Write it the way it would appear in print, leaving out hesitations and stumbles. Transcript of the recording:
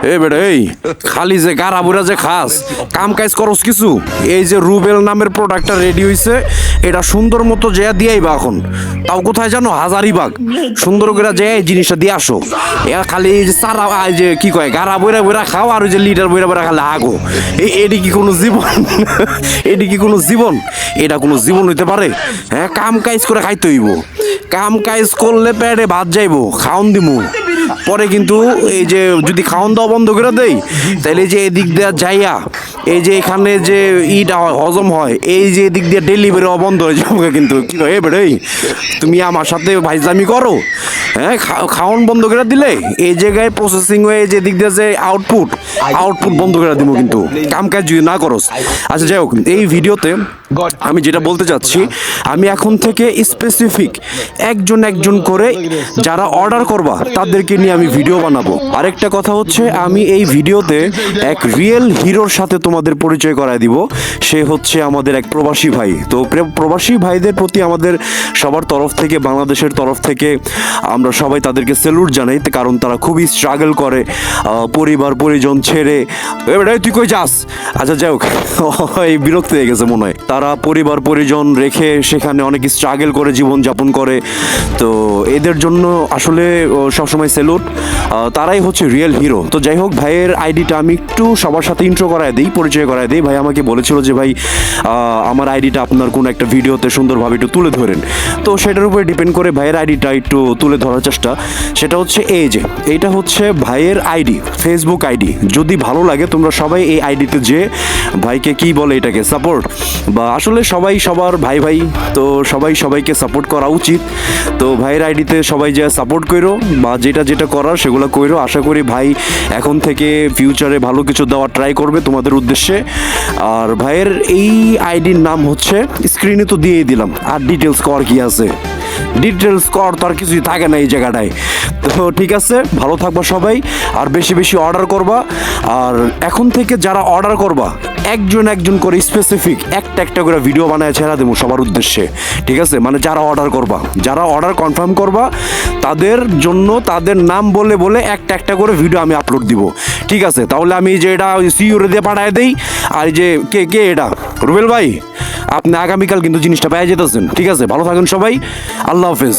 এ বেটা এই খালি যে গাড়া বুড়া যে খাস কাম কাজ করস কিছু এই যে রুবেল নামের প্রোডাক্টটা রেডি হইছে এটা সুন্দর মতো যে দিয়াইবা এখন তাও কোথায় জানো হাজারিবাগ সুন্দর করে যে এই জিনিসটা দিয়ে আসো এ খালি এই যে সারা এই যে কি কয় গাড়া বইরা বইরা খাও আর ওই যে লিটার বইরা বইরা খালি আগো এটি কি কোনো জীবন এটি কি কোনো জীবন এটা কোনো জীবন হইতে পারে হ্যাঁ কাম কাজ করে খাইতে হইব কাম কাজ করলে পেটে ভাত যাইবো খাওন দিমু পরে কিন্তু এই যে যদি খাওন দাওয়া বন্ধ করে দেই তাহলে যে এদিক দিয়ে যাইয়া এই যে এখানে যে ইটা হয় হজম হয় এই যে এদিক দিয়ে ডেলিভারি বন্ধ হয়ে যাবে কিন্তু কি কয় এ বেড়ে তুমি আমার সাথে ভাইজামি করো হ্যাঁ খাওন বন্ধ করে দিলে এই জায়গায় প্রসেসিং হয়ে যে দিক দিয়ে যে আউটপুট বন্ধ করে দিব কিন্তু কাম কাজ যদি না করস আচ্ছা যাই হোক এই ভিডিওতে আমি যেটা বলতে চাচ্ছি আমি এখন থেকে স্পেসিফিক একজন করে যারা অর্ডার করবা তাদেরকে নিয়ে আমি ভিডিও বানাবো আরেকটা কথা হচ্ছে আমি এই ভিডিওতে এক রিয়েল হিরোর সাথে তোমাদের পরিচয় করায় দিব সে হচ্ছে আমাদের এক প্রবাসী ভাই তো প্রবাসী ভাইদের প্রতি আমাদের সবার তরফ থেকে বাংলাদেশের তরফ থেকে আমরা সবাই তাদেরকে স্যালুট জানাই কারণ তারা খুবই স্ট্রাগল করে পরিবার পরিজন ছেড়ে এবারে তুই কই যাস আচ্ছা যাই হোক এই বিরক্ত হয়ে গেছে মনে হয় তারা পরিবার পরিজন রেখে সেখানে অনেক স্ট্রাগল করে জীবনযাপন করে তো এদের জন্য আসলে সবসময় স্যালুট তারাই হচ্ছে রিয়েল হিরো তো যাই হোক ভাইয়ের আইডিটা আমি একটু সবার সাথে ইন্ট্রো করায় দিই পরিচয় করায় দিই ভাই আমাকে বলেছিল যে ভাই আমার আইডিটা আপনার কোনো একটা ভিডিওতে সুন্দরভাবে একটু তুলে ধরেন তো সেটার উপরে ডিপেন্ড করে ভাইয়ের আইডিটা একটু তুলে ধরার চেষ্টা সেটা হচ্ছে এই যে এইটা হচ্ছে ভাইয়ের আইডি ফেসবুক আইডি যদি ভালো লাগে তোমরা সবাই এই আইডিতে যে ভাইকে কি বলে এটাকে সাপোর্ট বা আসলে সবাই সবার ভাই ভাই তো সবাই সবাইকে সাপোর্ট করা উচিত তো ভাইয়ের আইডিতে সবাই যে সাপোর্ট করো বা যেটা করার সেগুলো করো আশা করি ভাই এখন থেকে ফিউচারে ভালো কিছু দেওয়ার ট্রাই করবে তোমাদের উদ্দেশ্যে আর ভাইয়ের এই আইডির নাম হচ্ছে স্ক্রিনে তো দিয়েই দিলাম আর ডিটেলস কর কি আছে ডিটেলস কর তো আর কিছুই থাকে না এই জায়গাটায় তো ঠিক আছে ভালো থাকবা সবাই আর বেশি বেশি অর্ডার করবা আর এখন থেকে যারা অর্ডার করবা একজন করে স্পেসিফিক একটা করে ভিডিও বানায় ছেড়া দেবো সবার উদ্দেশ্যে ঠিক আছে মানে যারা অর্ডার করবা যারা অর্ডার কনফার্ম করবা তাদের জন্য তাদের নাম বলে বলে একটা করে ভিডিও আমি আপলোড দিব ঠিক আছে তাহলে আমি যে এটা সিইউরে দিয়ে পাঠায় দেই আর যে কে এটা রুবেল ভাই আপনি আগামীকাল কিন্তু জিনিসটা পেয়ে যেতেছেন ঠিক আছে ভালো থাকেন সবাই আল্লাহ হাফেজ